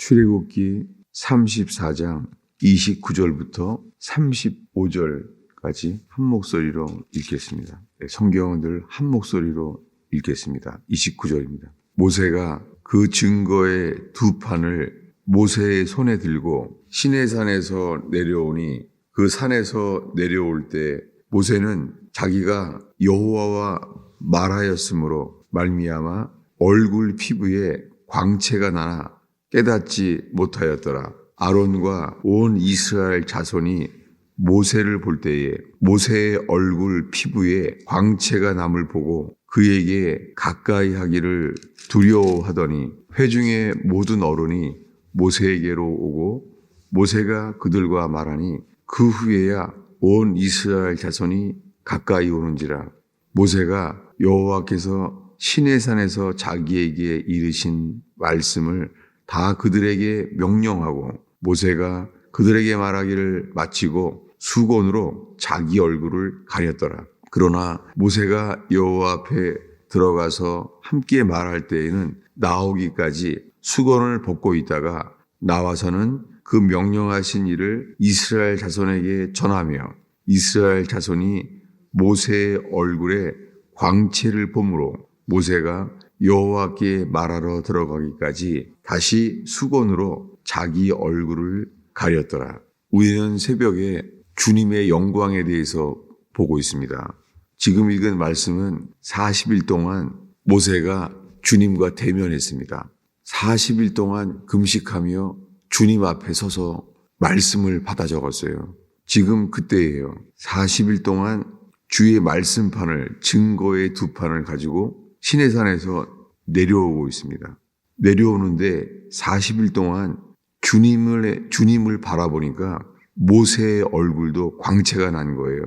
출애굽기 34장 29절부터 35절까지 한 목소리로 읽겠습니다. 성경은 늘 한 목소리로 읽겠습니다. 29절입니다. 모세가 그 증거의 두 판을 모세의 손에 들고 시내산에서 내려오니 그 산에서 내려올 때 모세는 자기가 여호와와 말하였으므로 말미암아 얼굴 피부에 광채가 나나 깨닫지 못하였더라. 아론과 온 이스라엘 자손이 모세를 볼 때에 모세의 얼굴 피부에 광채가 남을 보고 그에게 가까이 하기를 두려워하더니 회중의 모든 어른이 모세에게로 오고 모세가 그들과 말하니 그 후에야 온 이스라엘 자손이 가까이 오는지라. 모세가 여호와께서 시내산에서 자기에게 이르신 말씀을 다 그들에게 명령하고 모세가 그들에게 말하기를 마치고 수건으로 자기 얼굴을 가렸더라. 그러나 모세가 여호와 앞에 들어가서 함께 말할 때에는 나오기까지 수건을 벗고 있다가 나와서는 그 명령하신 일을 이스라엘 자손에게 전하며 이스라엘 자손이 모세의 얼굴에 광채를 보므로 모세가 여호와께 말하러 들어가기까지 다시 수건으로 자기 얼굴을 가렸더라. 우리는 새벽에 주님의 영광에 대해서 보고 있습니다. 지금 읽은 말씀은 40일 동안 모세가 주님과 대면했습니다. 40일 동안 금식하며 주님 앞에 서서 말씀을 받아 적었어요. 지금 그때예요. 40일 동안 주의 말씀판을, 증거의 두 판을 가지고 시내산에서 내려오고 있습니다. 내려오는데 40일 동안 주님을 바라보니까 모세의 얼굴도 광채가 난 거예요.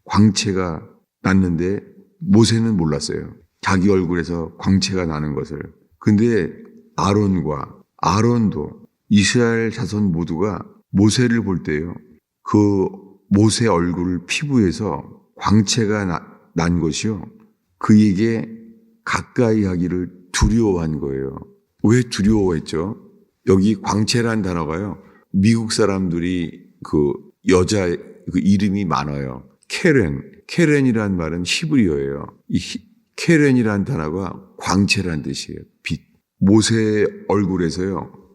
광채가 났는데 모세는 몰랐어요. 자기 얼굴에서 광채가 나는 것을. 근데 아론도 이스라엘 자손 모두가 모세를 볼 때요. 그 모세 얼굴 피부에서 광채가 난 것이요. 그에게 가까이 하기를 두려워한 거예요. 왜 두려워했죠? 여기 광채란 단어가요. 미국 사람들이 그 여자 그 이름이 많아요. 케렌이란 말은 히브리어예요. 이 케렌이란 단어가 광채란 뜻이에요. 빛. 모세의 얼굴에서요.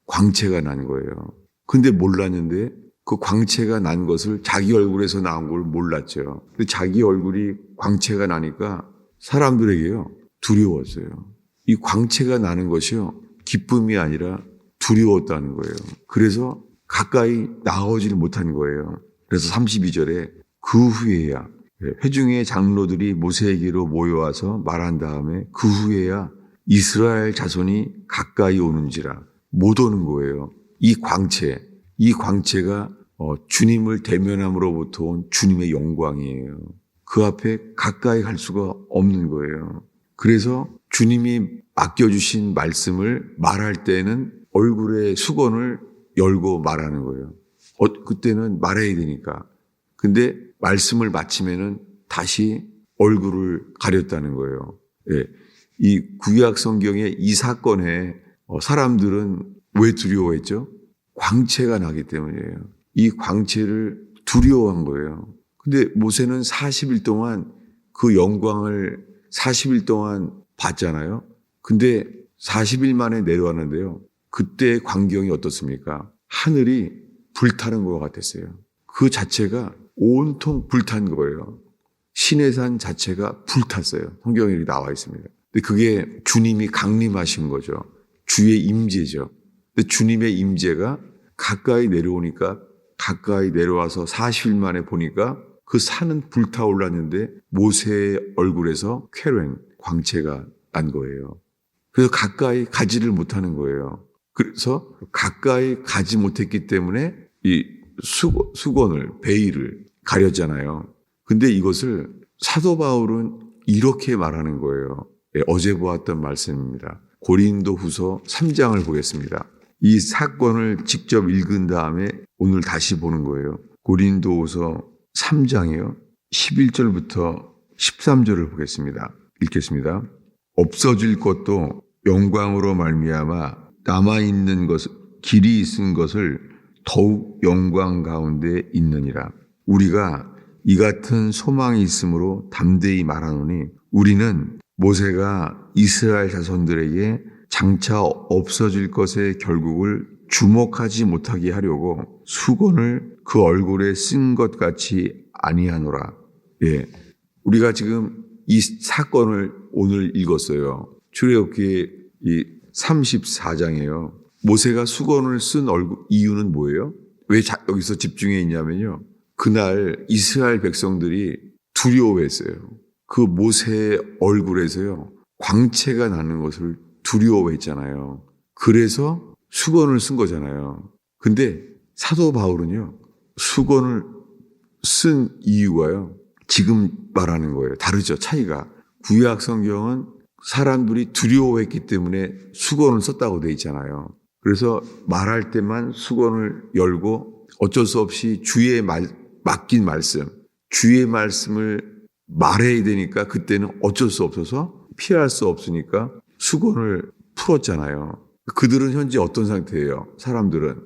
광채가 난 거예요. 근데 몰랐는데 그 광채가 난 것을 자기 얼굴에서 나온 걸 몰랐죠. 근데 자기 얼굴이 광채가 나니까 사람들에게요. 두려웠어요. 이 광채가 나는 것이요. 기쁨이 아니라 두려웠다는 거예요. 그래서 가까이 나오지를 못한 거예요. 그래서 32절에 그 후에야 회중의 장로들이 모세에게로 모여와서 말한 다음에 그 후에야 이스라엘 자손이 가까이 오는지라. 못 오는 거예요. 이 광채가 주님을 대면함으로부터 온 주님의 영광이에요. 그 앞에 가까이 갈 수가 없는 거예요. 그래서 주님이 맡겨주신 말씀을 말할 때는 얼굴에 수건을 열고 말하는 거예요. 그때는 말해야 되니까. 근데 말씀을 마치면은 다시 얼굴을 가렸다는 거예요. 예. 이 구약 성경의 이 사건에 사람들은 왜 두려워했죠? 광채가 나기 때문이에요. 이 광채를 두려워한 거예요. 근데 모세는 40일 동안 그 영광을 40일 동안 봤잖아요. 근데 40일 만에 내려왔는데요. 그때의 광경이 어떻습니까? 하늘이 불타는 것 같았어요. 그 자체가 온통 불탄 거예요. 시내산 자체가 불탔어요. 성경에 나와 있습니다. 근데 그게 주님이 강림하신 거죠. 주의 임재죠. 근데 주님의 임재가 가까이 내려오니까 가까이 내려와서 40일 만에 보니까 그 산은 불타올랐는데 모세의 얼굴에서 광채가 난 거예요. 그래서 가까이 가지를 못하는 거예요. 그래서 가까이 가지 못했기 때문에 이 수건을, 베일을 가렸잖아요. 근데 이것을 사도 바울은 이렇게 말하는 거예요. 어제 보았던 말씀입니다. 고린도후서 3장을 보겠습니다. 이 사건을 직접 읽은 다음에 오늘 다시 보는 거예요. 고린도후서 3장이요. 11절부터 13절을 보겠습니다. 읽겠습니다. 없어질 것도 영광으로 말미암아 남아있는 것, 길이 있은 것을 더욱 영광 가운데 있느니라. 우리가 이 같은 소망이 있으므로 담대히 말하노니 우리는 모세가 이스라엘 자손들에게 장차 없어질 것의 결국을 주목하지 못하게 하려고 수건을 그 얼굴에 쓴 것 같이 아니하노라. 예. 우리가 지금 이 사건을 오늘 읽었어요. 출애굽기 이 34장이에요. 모세가 수건을 쓴 이유는 뭐예요? 왜 여기서 집중해 있냐면요. 그날 이스라엘 백성들이 두려워했어요. 그 모세의 얼굴에서요. 광채가 나는 것을 두려워했잖아요. 그래서 수건을 쓴 거잖아요. 근데 사도 바울은요. 수건을 쓴 이유가요. 지금 말하는 거예요. 다르죠. 차이가. 구약 성경은 사람들이 두려워했기 때문에 수건을 썼다고 돼 있잖아요. 그래서 말할 때만 수건을 열고 어쩔 수 없이 주의 맡긴 말씀, 주의 말씀을 말해야 되니까 그때는 어쩔 수 없어서 피할 수 없으니까 수건을 풀었잖아요. 그들은 현재 어떤 상태예요? 사람들은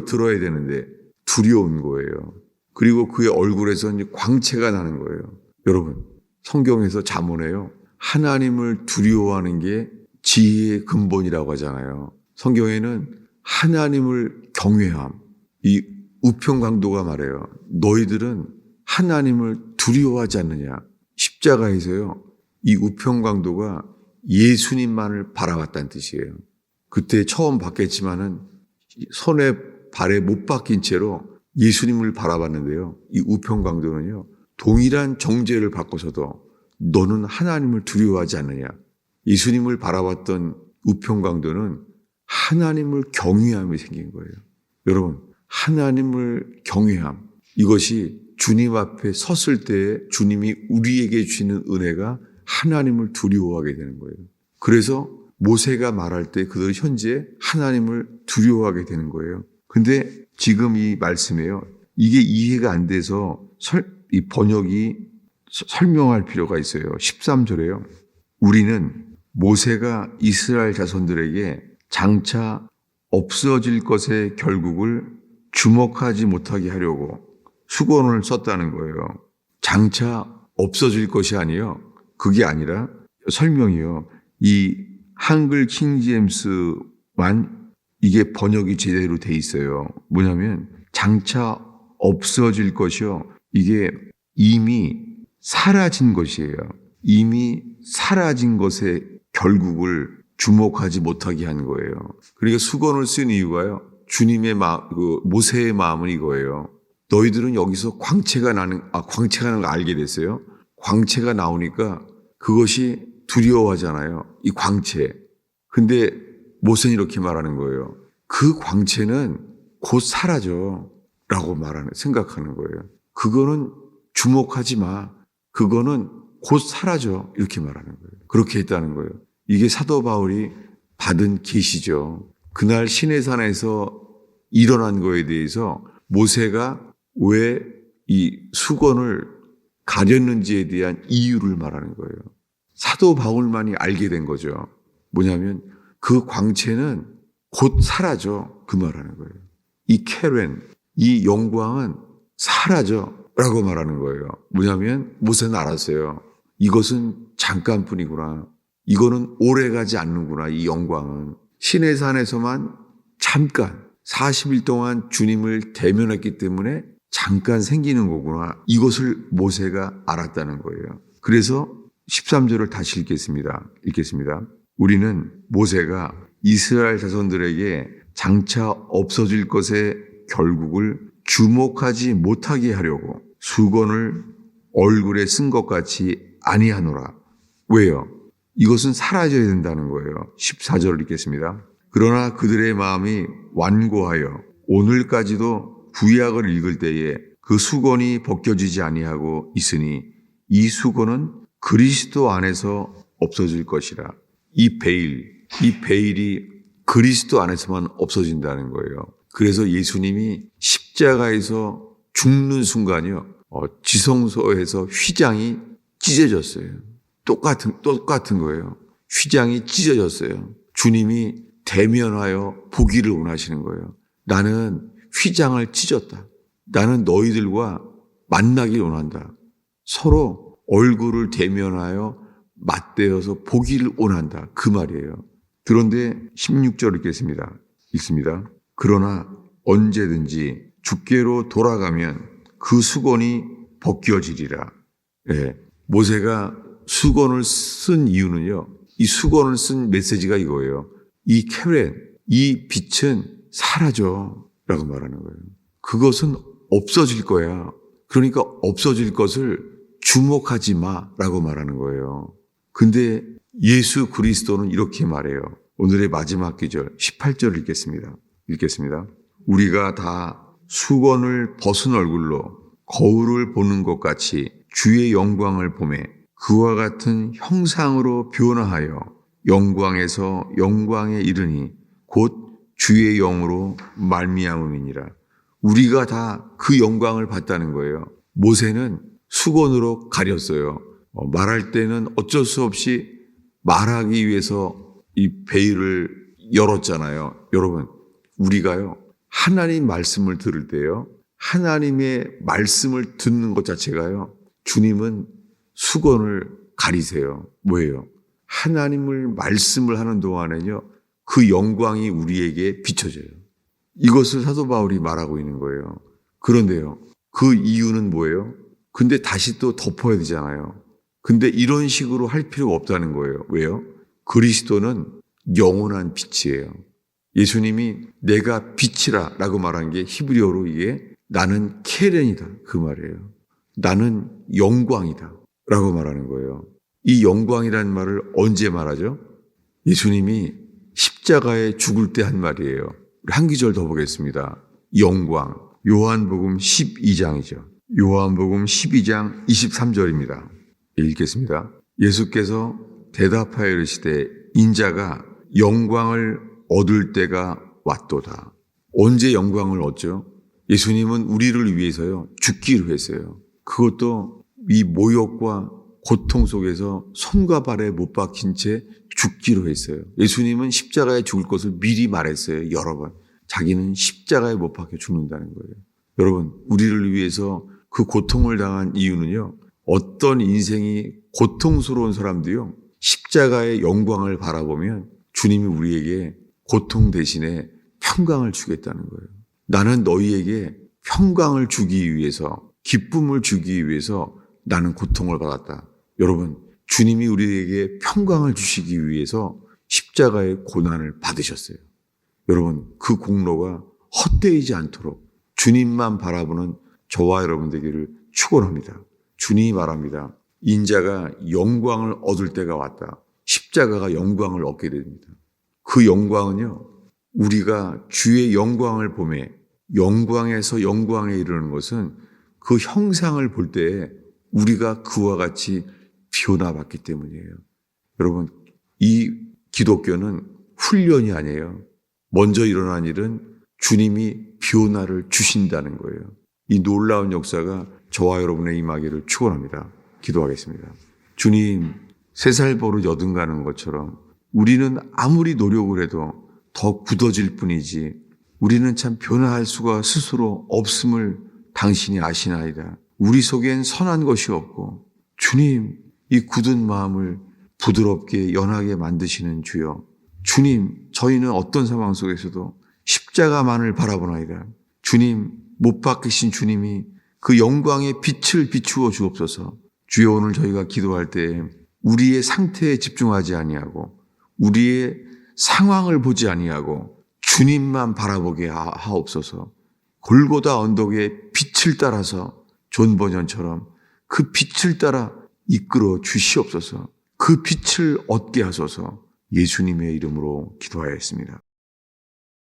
들어야 되는데 두려운 거예요. 그리고 그의 얼굴에서 광채가 나는 거예요. 여러분, 성경에서 잠언해요. 하나님을 두려워하는 게 지혜의 근본이라고 하잖아요. 성경에는 하나님을 경외함, 이 우평강도가 말해요. 너희들은 하나님을 두려워하지 않느냐. 십자가에서요. 이 우평강도가 예수님만을 바라봤다는 뜻이에요. 그때 처음 봤겠지만은 손에 발에 못 박힌 채로 예수님을 바라봤는데요. 이 우평강도는요. 동일한 정죄를 받고서도 너는 하나님을 두려워하지 않느냐. 예수님을 바라봤던 우평강도는 하나님을 경외함이 생긴 거예요. 여러분, 하나님을 경외함. 이것이 주님 앞에 섰을 때 주님이 우리에게 주시는 은혜가 하나님을 두려워하게 되는 거예요. 그래서 모세가 말할 때 그들은 현재 하나님을 두려워하게 되는 거예요. 근데 지금 이 말씀에요. 이게 이해가 안 돼서 이 번역이 설명할 필요가 있어요. 13절에요. 우리는 모세가 이스라엘 자손들에게 장차 없어질 것의 결국을 주목하지 못하게 하려고 수건을 썼다는 거예요. 장차 없어질 것이 아니요. 그게 아니라 설명이요. 이 한글 킹제임스만 이게 번역이 제대로 돼 있어요. 뭐냐면 장차 없어질 것이요. 이게 이미 사라진 것이에요. 이미 사라진 것의 결국을 주목하지 못하게 한 거예요. 그러니까 수건을 쓴 이유가요. 주님의 모세의 마음은 이거예요. 너희들은 여기서 광채가 나는 걸 알게 됐어요. 광채가 나오니까 그것이 두려워하잖아요. 이 광채. 근데 모세는 이렇게 말하는 거예요. 그 광채는 곧 사라져. 라고 생각하는 거예요. 그거는 주목하지 마. 그거는 곧 사라져. 이렇게 말하는 거예요. 그렇게 했다는 거예요. 이게 사도 바울이 받은 계시죠. 그날 시내산에서 일어난 거에 대해서 모세가 왜 이 수건을 가렸는지에 대한 이유를 말하는 거예요. 사도 바울만이 알게 된 거죠. 뭐냐면 그 광채는 곧 사라져. 그 말하는 거예요. 이 케렌, 이 영광은 사라져. 라고 말하는 거예요. 뭐냐면 모세는 알았어요. 이것은 잠깐뿐이구나. 이거는 오래가지 않는구나. 이 영광은. 시내산에서만 잠깐 40일 동안 주님을 대면했기 때문에 잠깐 생기는 거구나. 이것을 모세가 알았다는 거예요. 그래서 13절을 다시 읽겠습니다. 우리는 모세가 이스라엘 자손들에게 장차 없어질 것의 결국을 주목하지 못하게 하려고 수건을 얼굴에 쓴 것 같이 아니하노라. 왜요? 이것은 사라져야 된다는 거예요. 14절을 읽겠습니다. 그러나 그들의 마음이 완고하여 오늘까지도 구약을 읽을 때에 그 수건이 벗겨지지 아니하고 있으니 이 수건은 그리스도 안에서 없어질 것이라. 이 베일이 그리스도 안에서만 없어진다는 거예요. 그래서 예수님이 십자가에서 죽는 순간이요. 지성소에서 휘장이 찢어졌어요. 똑같은 거예요. 휘장이 찢어졌어요. 주님이 대면하여 보기를 원하시는 거예요. 나는 휘장을 찢었다. 나는 너희들과 만나길 원한다. 서로 얼굴을 대면하여 맞대어서 보기를 원한다. 그 말이에요. 그런데 16절 읽습니다. 그러나 언제든지 주께로 돌아가면 그 수건이 벗겨지리라. 예, 모세가 수건을 쓴 이유는요. 이 수건을 쓴 메시지가 이거예요. 이 케렌, 이 빛은 사라져 라고 말하는 거예요. 그것은 없어질 거야. 그러니까 없어질 것을 주목하지 마라고 말하는 거예요. 근데 예수 그리스도는 이렇게 말해요. 오늘의 마지막 기절 18절을 읽겠습니다. 우리가 다 수건을 벗은 얼굴로 거울을 보는 것 같이 주의 영광을 보매 그와 같은 형상으로 변화하여 영광에서 영광에 이르니 곧 주의 영으로 말미암음이니라. 우리가 다 그 영광을 봤다는 거예요. 모세는 수건으로 가렸어요. 말할 때는 어쩔 수 없이 말하기 위해서 이 베일을 열었잖아요. 여러분, 우리가요, 하나님 말씀을 들을 때요, 하나님의 말씀을 듣는 것 자체가요, 주님은 수건을 가리세요. 뭐예요? 하나님을 말씀을 하는 동안에는요, 그 영광이 우리에게 비춰져요. 이것을 사도 바울이 말하고 있는 거예요. 그런데요, 그 이유는 뭐예요? 근데 다시 또 덮어야 되잖아요. 근데 이런 식으로 할 필요가 없다는 거예요. 왜요? 그리스도는 영원한 빛이에요. 예수님이 내가 빛이라 라고 말한 게 히브리어로 이게 나는 케렌이다 그 말이에요. 나는 영광이다 라고 말하는 거예요. 이 영광이라는 말을 언제 말하죠? 예수님이 십자가에 죽을 때 한 말이에요. 한 구절 더 보겠습니다. 영광. 요한복음 12장이죠. 요한복음 12장 23절입니다. 읽겠습니다. 예수께서 대답하여 이르시되 인자가 영광을 얻을 때가 왔도다. 언제 영광을 얻죠? 예수님은 우리를 위해서요 죽기로 했어요. 그것도 이 모욕과 고통 속에서 손과 발에 못 박힌 채 죽기로 했어요. 예수님은 십자가에 죽을 것을 미리 말했어요. 여러 번. 자기는 십자가에 못 박혀 죽는다는 거예요. 여러분, 우리를 위해서 그 고통을 당한 이유는요. 어떤 인생이 고통스러운 사람도요. 십자가의 영광을 바라보면 주님이 우리에게 고통 대신에 평강을 주겠다는 거예요. 나는 너희에게 평강을 주기 위해서, 기쁨을 주기 위해서 나는 고통을 받았다. 여러분, 주님이 우리에게 평강을 주시기 위해서 십자가의 고난을 받으셨어요. 여러분, 그 공로가 헛되이지 않도록 주님만 바라보는 저와 여러분 되기를 축원합니다. 주님이 말합니다. 인자가 영광을 얻을 때가 왔다. 십자가가 영광을 얻게 됩니다. 그 영광은요, 우리가 주의 영광을 보매 영광에서 영광에 이르는 것은 그 형상을 볼 때에 우리가 그와 같이 변화받기 때문이에요. 여러분, 이 기독교는 훈련이 아니에요. 먼저 일어난 일은 주님이 변화를 주신다는 거예요. 이 놀라운 역사가 저와 여러분의 임하기를 축원합니다. 기도하겠습니다. 주님, 3살 버릇 여든 가는 것처럼 우리는 아무리 노력을 해도 더 굳어질 뿐이지 우리는 참 변화할 수가 스스로 없음을 당신이 아시나이다. 우리 속엔 선한 것이 없고 주님, 이 굳은 마음을 부드럽게 연하게 만드시는 주여, 주님, 저희는 어떤 상황 속에서도 십자가만을 바라보나이다. 주님, 못 박히신 주님이 그 영광의 빛을 비추어 주옵소서. 주여, 오늘 저희가 기도할 때 우리의 상태에 집중하지 아니하고 우리의 상황을 보지 아니하고 주님만 바라보게 하옵소서. 골고다 언덕의 빛을 따라서 존 버전처럼 그 빛을 따라 이끌어 주시옵소서. 그 빛을 얻게 하소서. 예수님의 이름으로 기도하였습니다.